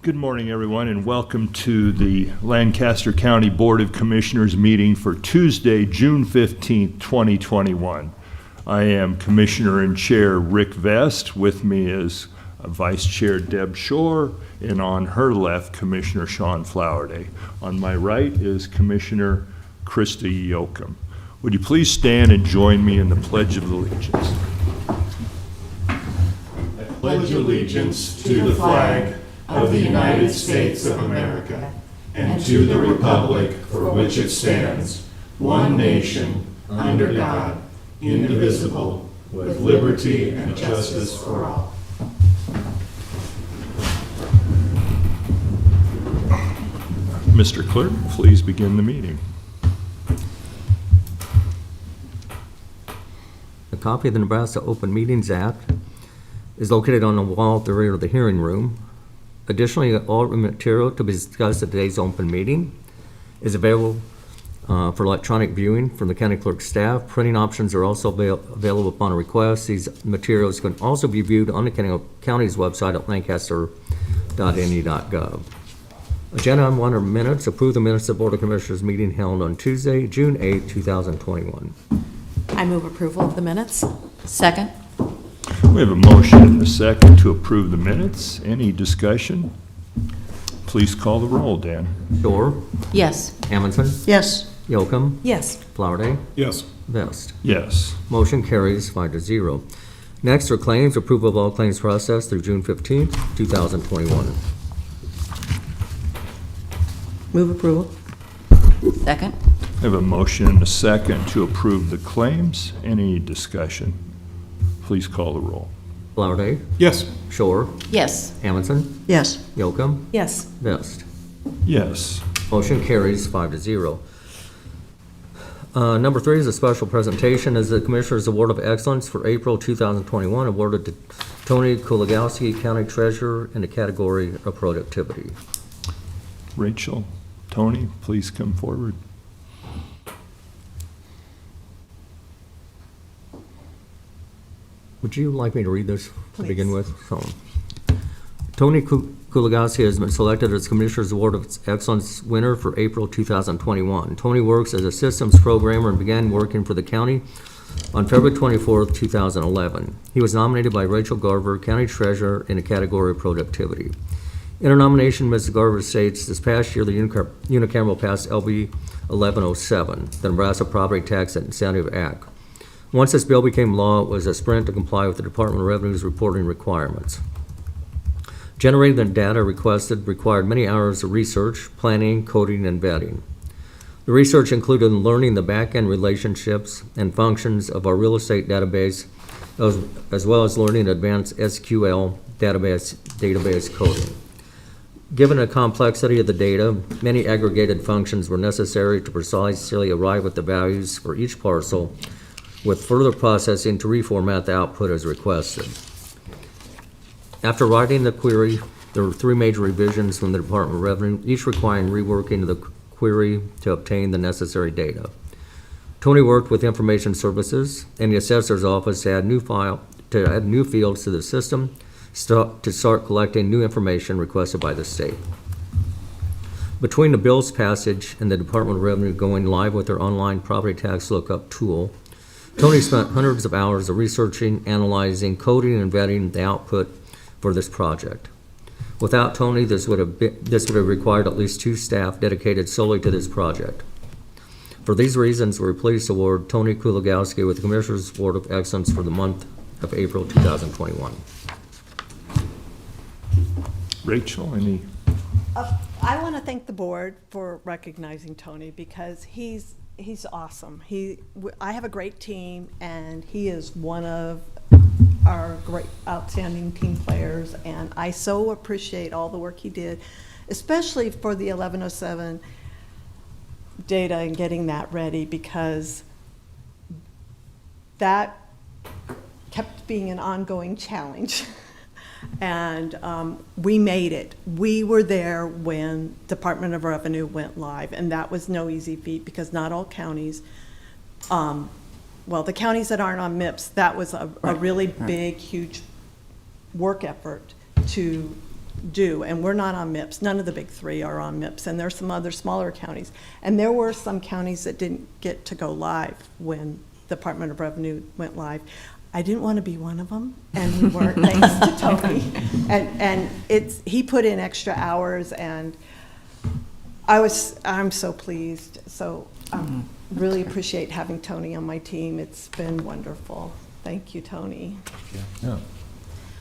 Good morning, everyone, and welcome to the Lancaster County Board of Commissioners meeting for Tuesday, June 15th, 2021. I am Commissioner and Chair Rick Vest. With me is Vice Chair Deb Shore, and on her left, Commissioner Sean Flowerday. On my right is Commissioner Krista Yoakum. Would you please stand and join me in the Pledge of Allegiance? I pledge allegiance to the flag of the United States of America and to the republic for which it stands, one nation, under God, indivisible, with liberty and justice for all. Mr. Clerk, please begin the meeting. A copy of the Nebraska Open Meetings Act is located on the wall at the rear of the hearing room. Additionally, all material to be discussed at today's open meeting is available for electronic viewing from the county clerk staff. Printing options are also available upon request. These materials can also be viewed on the county's website at lancaster.ne.gov. Agenda item 1 are minutes. Approve the minutes of Board of Commissioners meeting held on Tuesday, June 8, 2021. I move approval of the minutes. Second. We have a motion and a second to approve the minutes. Any discussion? Please call the roll, Dan. Shore, Yes. Amundson, Yes. Yoakum, Yes. Flowerday, Yes. Vest. Yes. Motion carries 5-0. Next are claims. Approval of all claims processed through June 15th, 2021. Move approval. Second. I have a motion and a second to approve the claims. Any discussion? Please call the roll. Flowerday, Yes. Shore, Yes. Amundson, Yes. Yoakum, Yes. Vest. Yes. Motion carries 5-0. Number 3 is a special presentation as the Commissioner's Award of Excellence for April 2021 awarded to Tony Kulagowski, County Treasurer, in the category of productivity. Rachel, Tony, please come forward. Would you like me to read this to begin Please. with? So, Tony Kulagowski has been selected as Commissioner's Award of Excellence winner for April 2021. Tony works as a systems programmer and began working for the county on February 24, 2011. He was nominated by Rachel Garver, County Treasurer, in the category of productivity. In her nomination, Ms. Garver states, this past year, the unicameral passed LB 1107, the Nebraska Property Tax Incentive Act. Once this bill became law, it was a sprint to comply with the Department of Revenue's reporting requirements. Generating the data requested required many hours of research, planning, coding, and vetting. The research included learning the back-end relationships and functions of our real estate database, as well as learning advanced SQL database coding. Given the complexity of the data, many aggregated functions were necessary to precisely arrive at the values for each parcel, with further processing to reformat the output as requested. After writing the query, there were 3 major revisions from the Department of Revenue, each requiring reworking of the query to obtain the necessary data. Tony worked with Information Services and the Assessor's Office to add new fields to the system to start collecting new information requested by the state. Between the bill's passage and the Department of Revenue going live with their online property tax lookup tool, Tony spent hundreds of hours of researching, analyzing, coding, and vetting the output for this project. Without Tony, this would have required at least 2 staff dedicated solely to this project. For these reasons, we're pleased to award Tony Kulagowski with the Commissioner's Award of Excellence for the month of April 2021. Rachel, any? I want to thank the board for recognizing Tony because he's awesome. I have a great team, and he is one of our great outstanding team players, and I so appreciate all the work he did, especially for the 1107 data and getting that ready, because that kept being an ongoing challenge. And we made it. We were there when Department of Revenue went live, and that was no easy feat because not all counties, well, the counties that aren't on MIPS, that was a really big, huge work effort to do, and we're not on MIPS. None of the big three are on MIPS, and there's some other smaller counties. And there were some counties that didn't get to go live when the Department of Revenue went live. I didn't want to be one of them, and we weren't, thanks to Tony. And he put in extra hours, and I'm so pleased. So really appreciate having Tony on my team. It's been wonderful. Thank you, Tony. Yeah.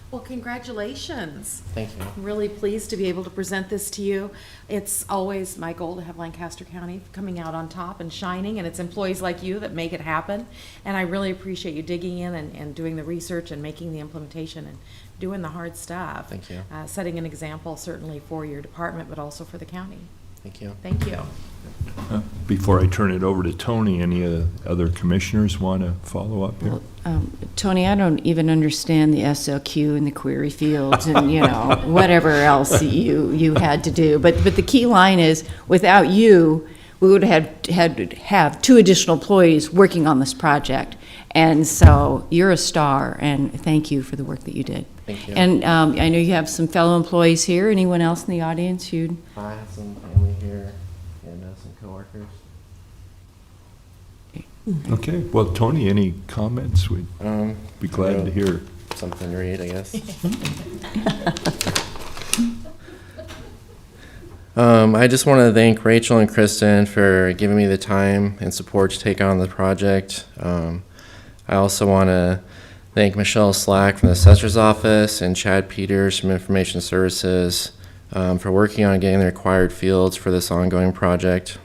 Well, congratulations. Thank you. I'm really pleased to be able to present this to you. It's always my goal to have Lancaster County coming out on top and shining, and it's employees like you that make it happen. And I really appreciate you digging in and doing the research and making the implementation and doing the hard stuff. Thank you. Setting an example certainly for your department, but also for the county. Thank you. Thank you. Before I turn it over to Tony, any other commissioners want to follow up here? Tony, I don't even understand the SLQ and the query fields and, whatever else you had to do. But the key line is, without you, we would have had to have 2 additional employees working on this project. And so you're a star, and thank you for the work that you did. Thank you. And I know you have some fellow employees here. Anyone else in the audience who'd? I have some family here and some coworkers. Okay, well, Tony, any comments? We'd be glad to hear. Something to read, I guess. I just want to thank Rachel and Kristen for giving me the time and support to take on the project. I also want to thank Michelle Slack from the Assessor's Office and Chad Peters from Information Services for working on getting the required fields for this ongoing project.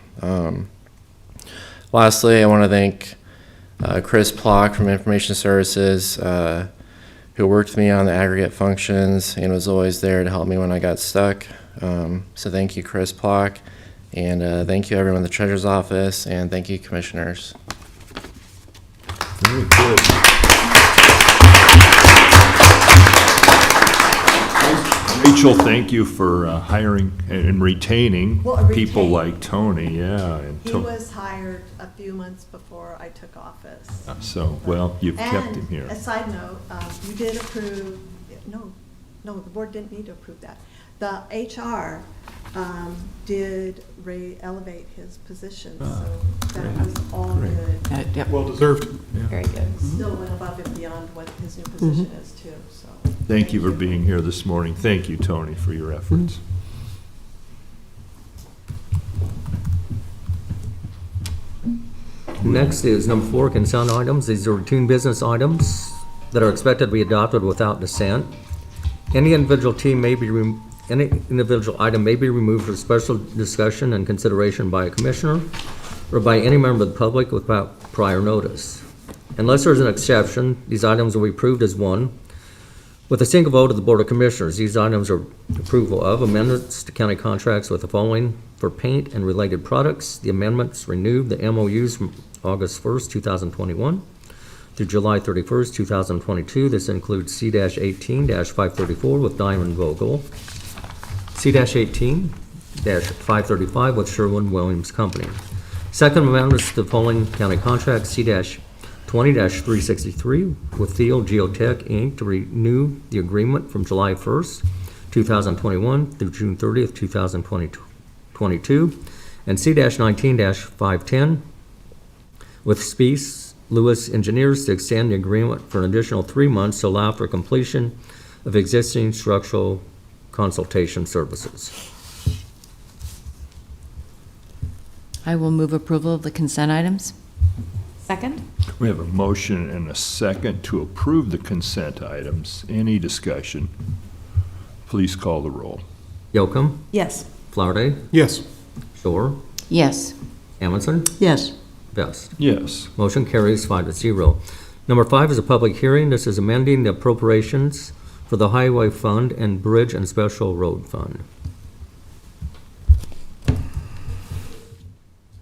Lastly, I want to thank Chris Plock from Information Services, who worked with me on the aggregate functions and was always there to help me when I got stuck. So thank you, Chris Plock, and thank you everyone in the Treasurer's Office, and thank you, Commissioners. Very good. Rachel, thank you for hiring and retaining Well, people retain. like Tony, yeah. And He was hired a few months before I took office. So, well, you've kept him here. And a side note, you did approve, no, the board didn't need to approve that. The HR did elevate his position, so that was all great. good. Yep. Well deserved. Very good. Still went above and beyond what his new position is too, so. Thank you for being here this morning. Thank you, Tony, for your efforts. Next is number 4, consent items. These are routine business items that are expected to be adopted without dissent. Any individual item may be removed for special discussion and consideration by a commissioner or by any member of the public without prior notice. Unless there's an exception, these items will be approved as one with a single vote of the Board of Commissioners. These items are approval of amendments to county contracts with the following for paint and related products. The amendments renew the MOUs from August 1st, 2021 through July 31st, 2022. This includes C-18-534 with Diamond Vogel, C-18-535 with Sherwin-Williams Company. Second amendment is the following county contract, C-20-363 with Thiel Geotech, Inc. to renew the agreement from July 1st, 2021 through June 30th, 2022, and C-19-510 with Speece Lewis Engineers to extend the agreement for an additional 3 months to allow for completion of existing structural consultation services. I will move approval of the consent items. Second? We have a motion and a second to approve the consent items. Any discussion? Please call the roll. Yocum, Yes. Flowerday, Yes. Shore, Yes. Amundson, Yes. Vest. Yes. Motion carries 5-0. Number 5 is a public hearing. This is amending the appropriations for the Highway Fund and Bridge and Special Road Fund.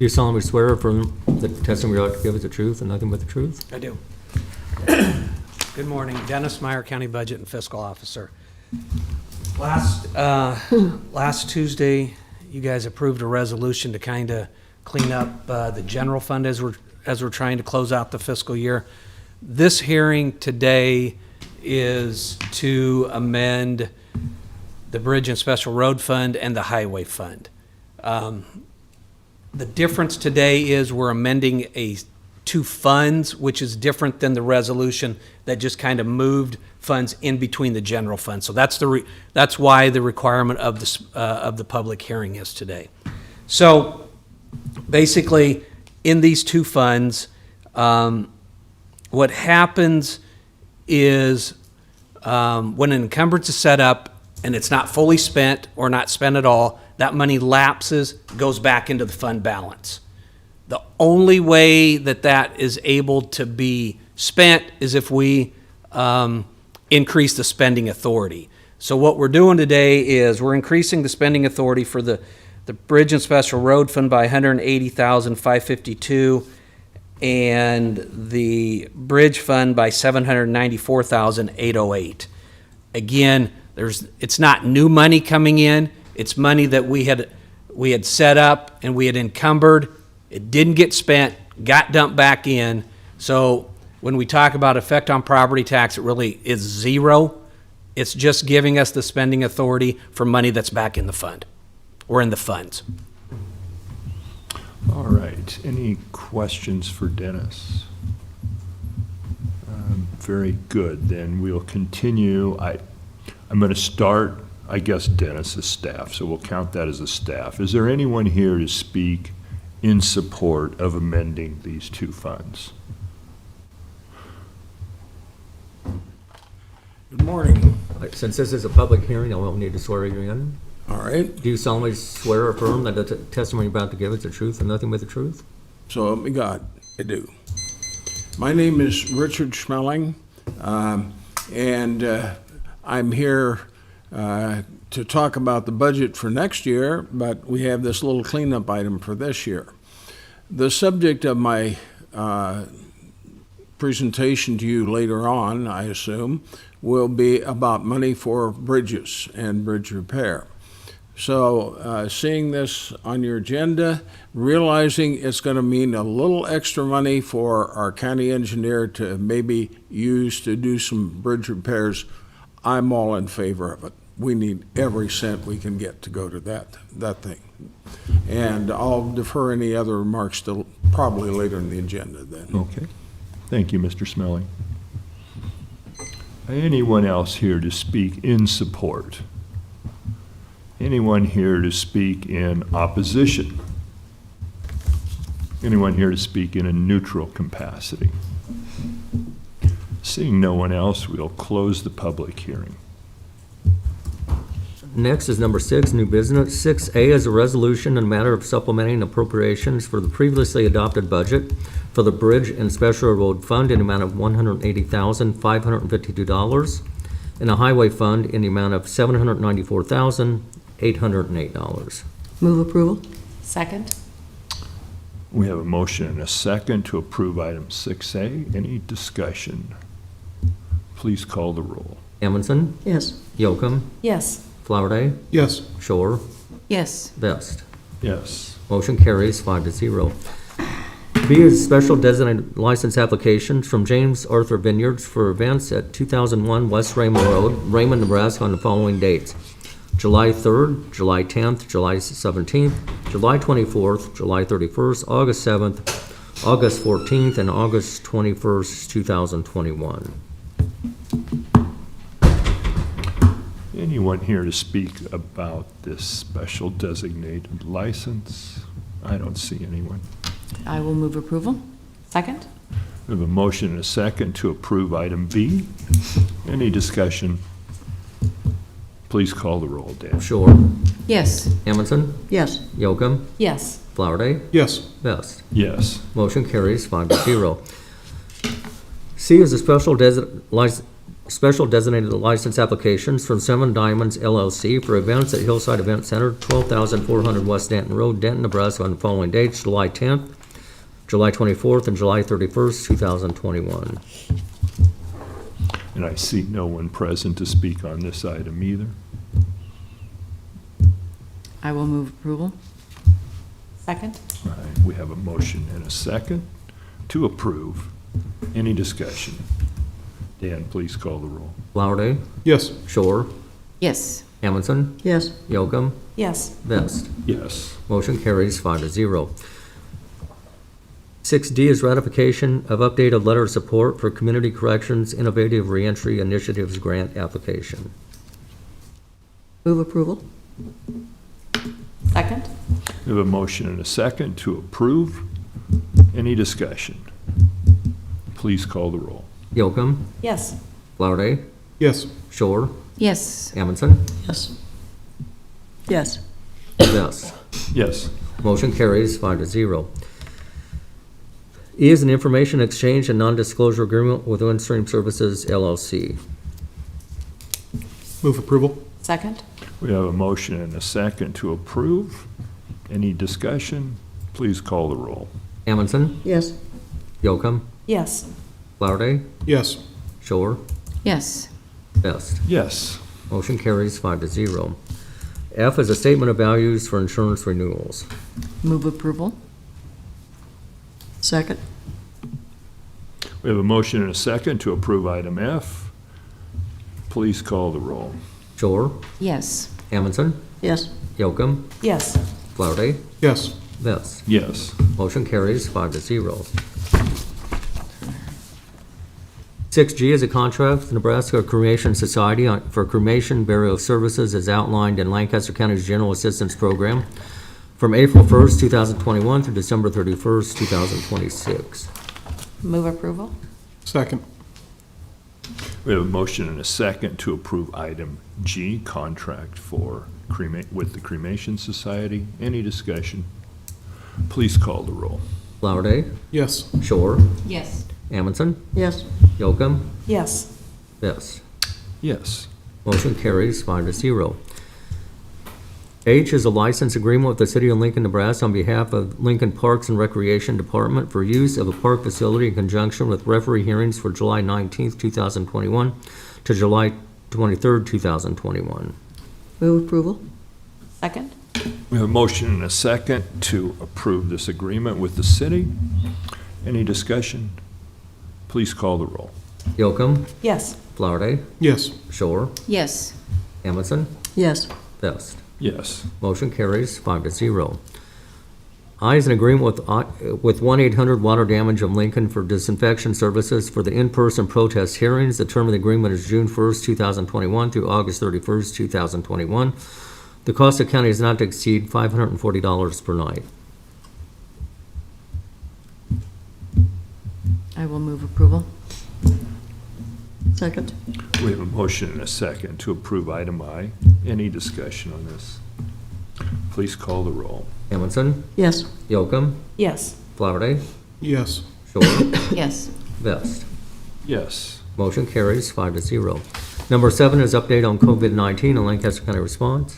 You solemnly swear affirm the testimony you're about to give is the truth and nothing but the truth? I do. Good morning, Dennis Meyer, County Budget and Fiscal Officer. Last Tuesday, you guys approved a resolution to kind of clean up the general fund as we're trying to close out the fiscal year. This hearing today is to amend the Bridge and Special Road Fund, and the Highway Fund. The difference today is we're amending two funds, which is different than the resolution that just kind of moved funds in between the general fund. So that's why the requirement of the public hearing is today. So basically, in these two funds, what happens is when an encumbrance is set up and it's not fully spent or not spent at all, that money lapses, goes back into the fund balance. The only way that is able to be spent is if we increase the spending authority. So what we're doing today is we're increasing the spending authority for the Bridge and Special Road Fund by $180,552 and the Bridge Fund by $794,808. Again, it's not new money coming in. It's money that we had set up and we had encumbered. It didn't get spent, got dumped back in. So when we talk about effect on property tax, it really is zero. It's just giving us the spending authority for money that's back in the fund or in the funds. All right. Any questions for Dennis? Very good. Then we'll continue. I'm going to start, I guess, Dennis's staff, so we'll count that as a staff. Is there anyone here to speak in support of amending these two funds? Good morning. Since this is a public hearing, I won't need to swear you in. All right, Do you solemnly swear or affirm that the testimony you're about to give is the truth and nothing but the truth? so help me God, I do. My name is Richard Schmeling, and I'm here to talk about the budget for next year, but we have this little cleanup item for this year. The subject of my presentation to you later on, I assume, will be about money for bridges and bridge repair. So seeing this on your agenda, realizing it's going to mean a little extra money for our county engineer to maybe use to do some bridge repairs, I'm all in favor of it. We need every cent we can get to go to that thing. And I'll defer any other remarks till probably later in the agenda then. Okay. Thank you, Mr. Smelling. Anyone else here to speak in support? Anyone here to speak in opposition? Anyone here to speak in a neutral capacity? Seeing no one else, we'll close the public hearing. Next is number 6, new business. 6A is a resolution in a matter of supplementing appropriations for the previously adopted budget for the Bridge and Special Road Fund in the amount of $180,552 and a Highway Fund in the amount of $794,808. Move approval? Second? We have a motion and a second to approve item 6A. Any discussion? Please call the roll. Amundson, Yes. Yocum, Yes. Flowerday, Yes. Shore, Yes. Vest. Yes. Motion carries 5-0. B is special designated license applications from James Arthur Vineyards for events at 2001 West Raymond Road, Raymond, Nebraska on the following dates: July 3rd, July 10th, July 17th, July 24th, July 31st, August 7th, August 14th, and August 21st, 2021. Anyone here to speak about this special designated license? I don't see anyone. I will move approval. Second? We have a motion and a second to approve item B. Any discussion? Please call the roll, Dan. Shore, Yes. Amundson, Yes. Yocum, Yes. Flowerday, Yes. Vest. Yes. Motion carries 5-0. C is a special designated license applications from 7 Diamonds LLC for events at Hillside Event Center, 12,400 West Denton Road, Denton, Nebraska on the following dates: July 10th, July 24th, and July 31st, 2021. And I see no one present to speak on this item either. I will move approval. Second? All right, we have a motion and a second to approve. Any discussion? Dan, please call the roll. Flowerday, Yes. Shore, Yes. Amundson, Yes. Yocum, Yes. Vest. Yes. Motion carries 5-0. 6D is ratification of updated letter of support for Community Corrections Innovative Reentry Initiatives Grant application. Move approval? Second? We have a motion and a second to approve. Any discussion? Please call the roll. Yocum, Yes. Flowerday, Yes. Shore, Yes. Amundson, Yes. Yes. Vest. Yes. Motion carries 5-0. E is an information exchange and non-disclosure agreement with Windstream Services LLC. Move approval? Second? We have a motion and a second to approve. Any discussion? Please call the roll. Amundson, Yes. Yocum, Yes. Flowerday, Yes. Shore, Yes. Vest. Yes. Motion carries 5-0. F is a statement of values for insurance renewals. Move approval. Second? We have a motion and a second to approve item F. Please call the roll. Shore, Yes. Amundson, Yes. Yocum, Yes. Flowerday, Yes. Vest. Yes. Motion carries 5-0. 6G is a contract with Nebraska Cremation Society for cremation burial services as outlined in Lancaster County's General Assistance Program from April 1st, 2021 through December 31st, 2026. Move approval? Second. We have a motion and a second to approve item G, contract for with the Cremation Society. Any discussion? Please call the roll. Flowerday, Yes. Shore, Yes. Amundson, Yes. Yocum, Yes. Vest. Yes. Motion carries 5-0. H is a license agreement with the City of Lincoln, Nebraska on behalf of Lincoln Parks and Recreation Department for use of a park facility in conjunction with referee hearings for July 19th, 2021 to July 23rd, 2021. Move approval? Second? We have a motion and a second to approve this agreement with the city. Any discussion? Please call the roll. Yocum, Yes. Flowerday, Yes. Shore, Yes. Amundson, Yes. Vest. Yes. Motion carries 5-0. I is an agreement with 1-800 Water Damage of Lincoln for disinfection services for the in-person protest hearings. The term of the agreement is June 1st, 2021 through August 31st, 2021. The cost of county is not to exceed $540 per night. I will move approval. Second? We have a motion and a second to approve item I. Any discussion on this? Please call the roll. Amundson, Yes. Yocum, Yes. Flowerday, Yes. Shore, Yes. Vest. Yes. Motion carries 5-0. Number 7 is update on COVID-19 and Lancaster County response.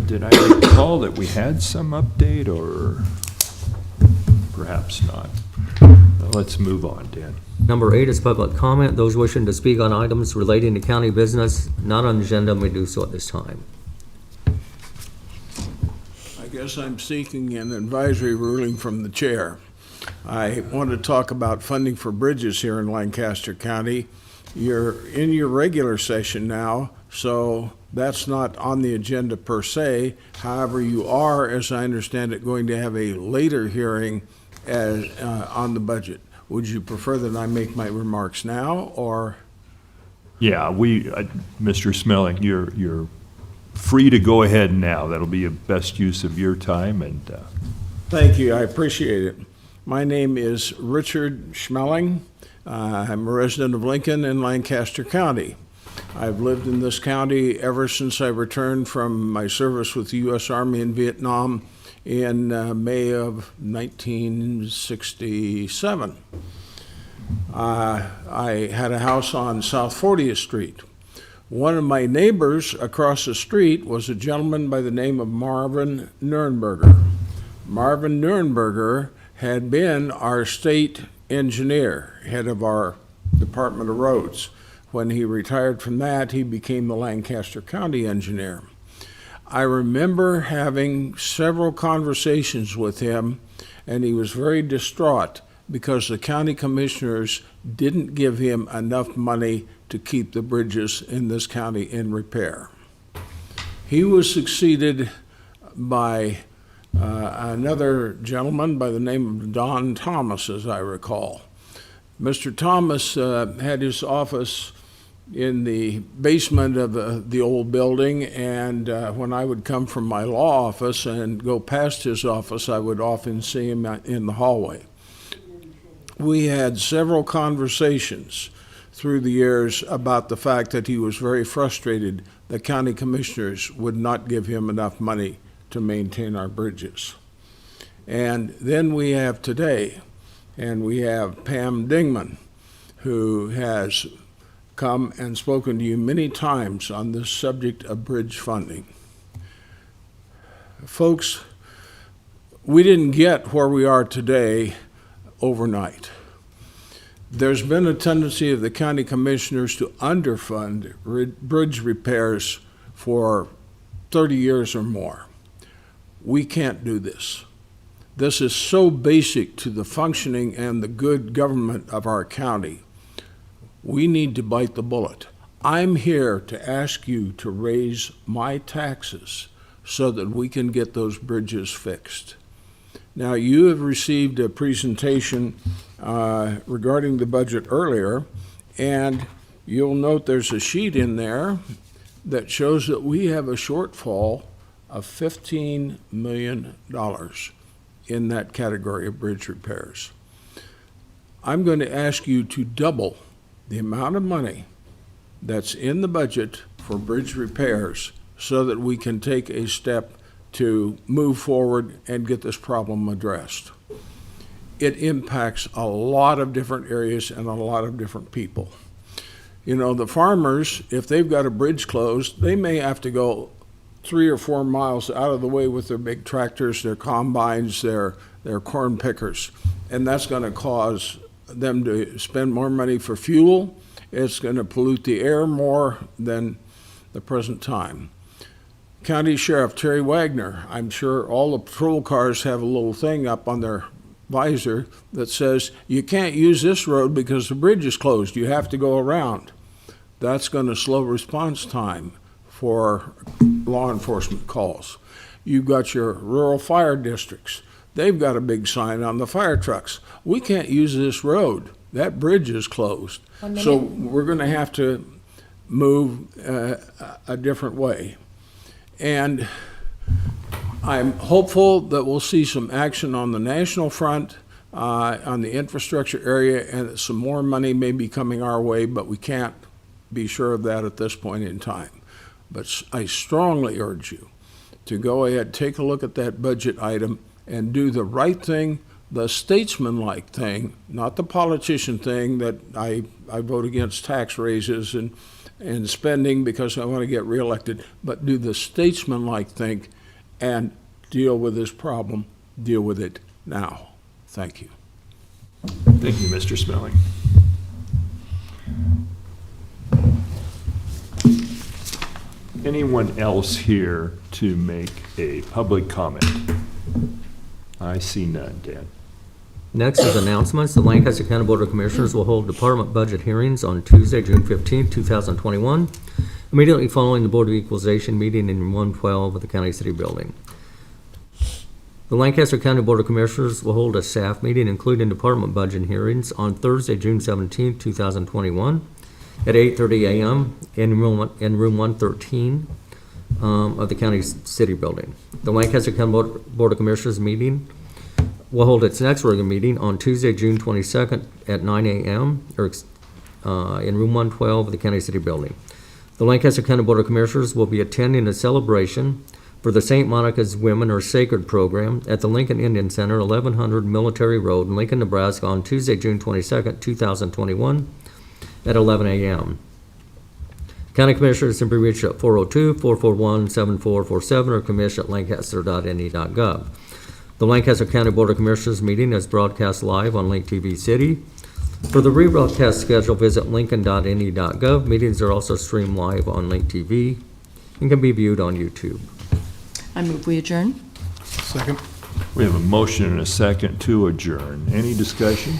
Did I recall that we had some update, or perhaps not? Let's move on, Dan. Number 8 is public comment. Those wishing to speak on items relating to county business not on the agenda may do so at this time. I guess I'm seeking an advisory ruling from the chair. I want to talk about funding for bridges here in Lancaster County. You're in your regular session now, so that's not on the agenda per se. However, you are, as I understand it, going to have a later hearing on the budget. Would you prefer that I make my remarks now, or? Yeah, Mr. Smelling, you're free to go ahead now. That'll be the best use of your time, and Thank you, I appreciate it. My name is Richard Schmeling. I'm a resident of Lincoln in Lancaster County. I've lived in this county ever since I returned from my service with the U.S. Army in Vietnam in May of 1967. I had a house on South 40th Street. One of my neighbors across the street was a gentleman by the name of Marvin Nurenberger. Marvin Nurenberger had been our state engineer, head of our Department of Roads. When he retired from that, he became the Lancaster County engineer. I remember having several conversations with him, and he was very distraught because the county commissioners didn't give him enough money to keep the bridges in this county in repair. He was succeeded by another gentleman by the name of Don Thomas, as I recall. Mr. Thomas had his office in the basement of the old building, and when I would come from my law office and go past his office, I would often see him in the hallway. We had several conversations through the years about the fact that he was very frustrated that county commissioners would not give him enough money to maintain our bridges. And then we have today, and we have Pam Dingman, who has come and spoken to you many times on this subject of bridge funding. Folks, we didn't get where we are today overnight. There's been a tendency of the county commissioners to underfund bridge repairs for 30 years or more. We can't do this. This is so basic to the functioning and the good government of our county. We need to bite the bullet. I'm here to ask you to raise my taxes so that we can get those bridges fixed. Now, you have received a presentation regarding the budget earlier, and you'll note there's a sheet in there that shows that we have a shortfall of $15 million in that category of bridge repairs. I'm going to ask you to double the amount of money that's in the budget for bridge repairs so that we can take a step to move forward and get this problem addressed. It impacts a lot of different areas and a lot of different people. You know, the farmers, if they've got a bridge closed, they may have to go 3 or 4 miles out of the way with their big tractors, their combines, their corn pickers, and that's going to cause them to spend more money for fuel. It's going to pollute the air more than the present time. County Sheriff Terry Wagner, I'm sure all the patrol cars have a little thing up on their visor that says, you can't use this road because the bridge is closed, you have to go around. That's going to slow response time for law enforcement calls. You've got your rural fire districts. They've got a big sign on the fire trucks. We can't use this road. That bridge is closed. So we're going to have to move a different way. And I'm hopeful that we'll see some action on the national front, on the infrastructure area, and that some more money may be coming our way, but we can't be sure of that at this point in time. But I strongly urge you to go ahead, take a look at that budget item, and do the right thing, the statesman-like thing, not the politician thing that I vote against tax raises and spending because I want to get reelected, but do the statesman-like thing and deal with this problem, deal with it now. Thank you. Thank you, Mr. Smelling. Anyone else here to make a public comment? I see none, Dan. Next is announcements. The Lancaster County Board of Commissioners will hold department budget hearings on Tuesday, June 15, 2021, immediately following the Board of Equalization meeting in room 112 of the County City Building. The Lancaster County Board of Commissioners will hold a staff meeting, including department budget hearings, on Thursday, June 17, 2021, at 8:30 a.m. in room 113 of the County City Building. The Lancaster County Board of Commissioners meeting will hold its next regular meeting on Tuesday, June 22nd at 9 a.m. In room 112 of the County City Building. The Lancaster County Board of Commissioners will be attending a celebration for the St. Monica's Women Are Sacred program at the Lincoln Indian Center, 1100 Military Road in Lincoln, Nebraska on Tuesday, June 22nd, 2021 at 11 a.m. County Commissioners simply reach at 402-441-7447 or commish@lancaster.ne.gov. The Lancaster County Board of Commissioners meeting is broadcast live on Link TV City. For the rebroadcast schedule, visit lincoln.ne.gov. Meetings are also streamed live on Link TV and can be viewed on YouTube. I move we adjourn. Second. We have a motion and a second to adjourn. Any discussion?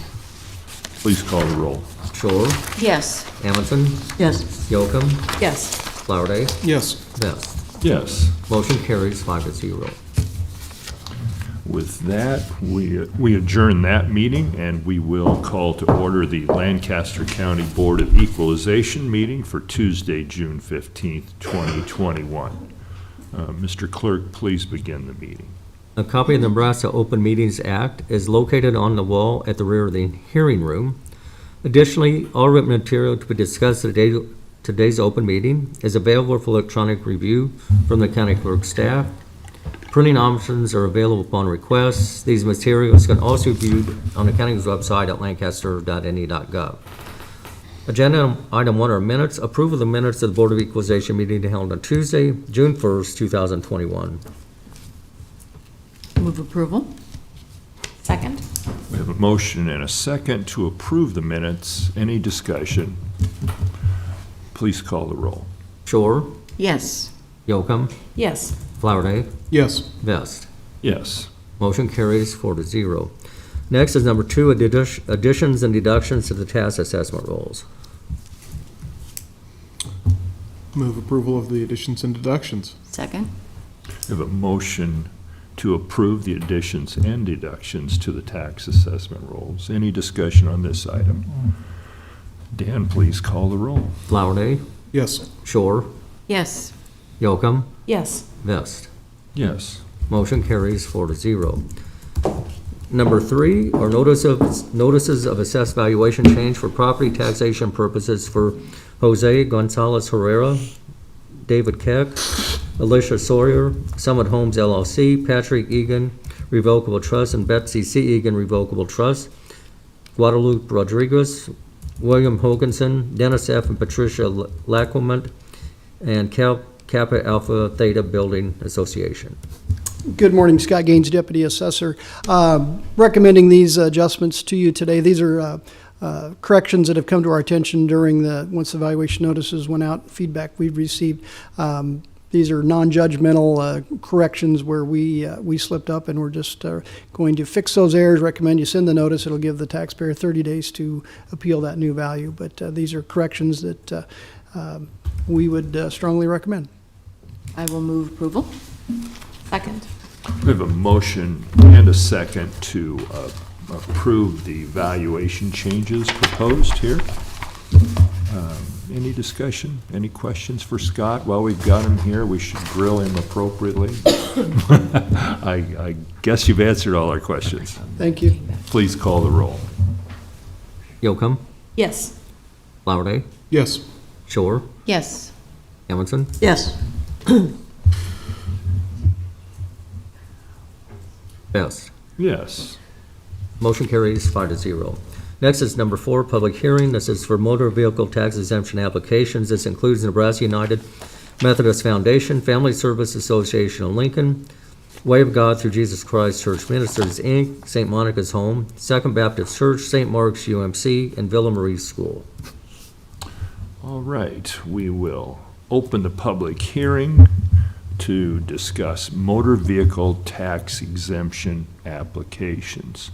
Please call the roll. Shore, Yes. Amundson, Yes. Yocum, Yes. Flowerday, Yes. Vest. Yes. Motion carries 5-0. With that, we adjourn that meeting, and we will call to order the Lancaster County Board of Equalization meeting for Tuesday, June 15th, 2021. Mr. Clerk, please begin the meeting. A copy of the Nebraska Open Meetings Act is located on the wall at the rear of the hearing room. Additionally, all written material to be discussed at today's open meeting is available for electronic review from the county clerk staff. Printing options are available upon request. These materials can also be viewed on the county's website at lancaster.ne.gov. Agenda item 1 are minutes. Approval of the minutes of the Board of Equalization meeting held on Tuesday, June 1st, 2021. Move approval? Second? We have a motion and a second to approve the minutes. Any discussion? Please call the roll. Shore, Yes. Yocum, Yes. Flowerday, Yes. Vest. Yes. Motion carries 4-0. Next is number 2, additions and deductions to the tax assessment rolls. Move approval of the additions and deductions. Second? We have a motion to approve the additions and deductions to the tax assessment rolls. Any discussion on this item? Dan, please call the roll. Flowerday, Yes. Shore, Yes. Yocum, Yes. Vest. Yes. Motion carries 4-0. Number 3 are notices of assessed valuation change for property taxation purposes for Jose Gonzalez Herrera, David Keck, Alicia Sawyer, Summit Homes LLC, Patrick Egan Revocable Trust, and Betsy C. Egan Revocable Trust, Guadalupe Rodriguez, William Hoganson, Dennis F. and Patricia Lacquement, and Kappa Alpha Theta Building Association. Good morning, Scott Gaines, Deputy Assessor. Recommending these adjustments to you today. These are corrections that have come to our attention once the valuation notices went out, feedback we've received. These are non-judgmental corrections where we slipped up, and we're just going to fix those errors. Recommend you send the notice. It'll give the taxpayer 30 days to appeal that new value. But these are corrections that we would strongly recommend. I will move approval. Second? We have a motion and a second to approve the valuation changes proposed here. Any discussion? Any questions for Scott? While we've got him here, we should grill him appropriately. I guess you've answered all our questions. Thank you. Please call the roll. Yocum, Yes. Flowerday, Yes. Shore, Yes. Amundson, Yes. Vest. Yes. Motion carries 5-0. Next is number 4, public hearing. This is for motor vehicle tax exemption applications. This includes Nebraska United Methodist Foundation, Family Service Association of Lincoln, Way of God Through Jesus Christ Church Ministers, Inc., St. Monica's Home, Second Baptist Church, St. Mark's UMC, and Villa Marie School. All right, we will open the public hearing to discuss motor vehicle tax exemption applications.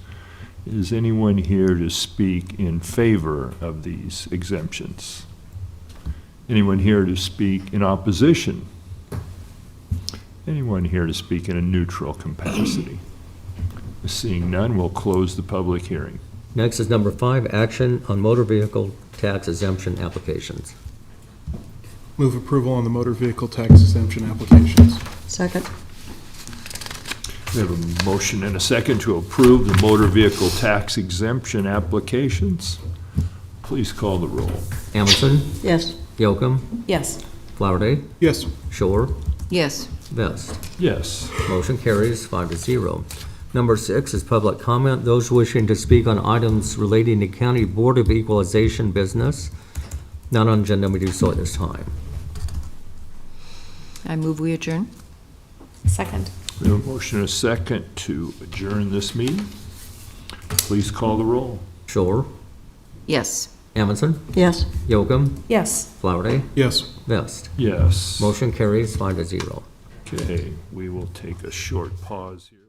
Is anyone here to speak in favor of these exemptions? Anyone here to speak in opposition? Anyone here to speak in a neutral capacity? Seeing none, we'll close the public hearing. Next is number 5, action on motor vehicle tax exemption applications. Move approval on the motor vehicle tax exemption applications. Second? We have a motion and a second to approve the motor vehicle tax exemption applications. Please call the roll. Amundson, Yes. Yocum, Yes. Flowerday, Yes. Shore, Yes. Vest. Yes. Motion carries 5-0. Number 6 is public comment. Those wishing to speak on items relating to County Board of Equalization business, not on agenda, we do so at this time. I move we adjourn. Second? We have a motion and a second to adjourn this meeting. Please call the roll. Shore, Yes. Amundson, Yes. Yocum, Yes. Flowerday, Yes. Vest. Yes. Motion carries 5-0. Okay, we will take a short pause here.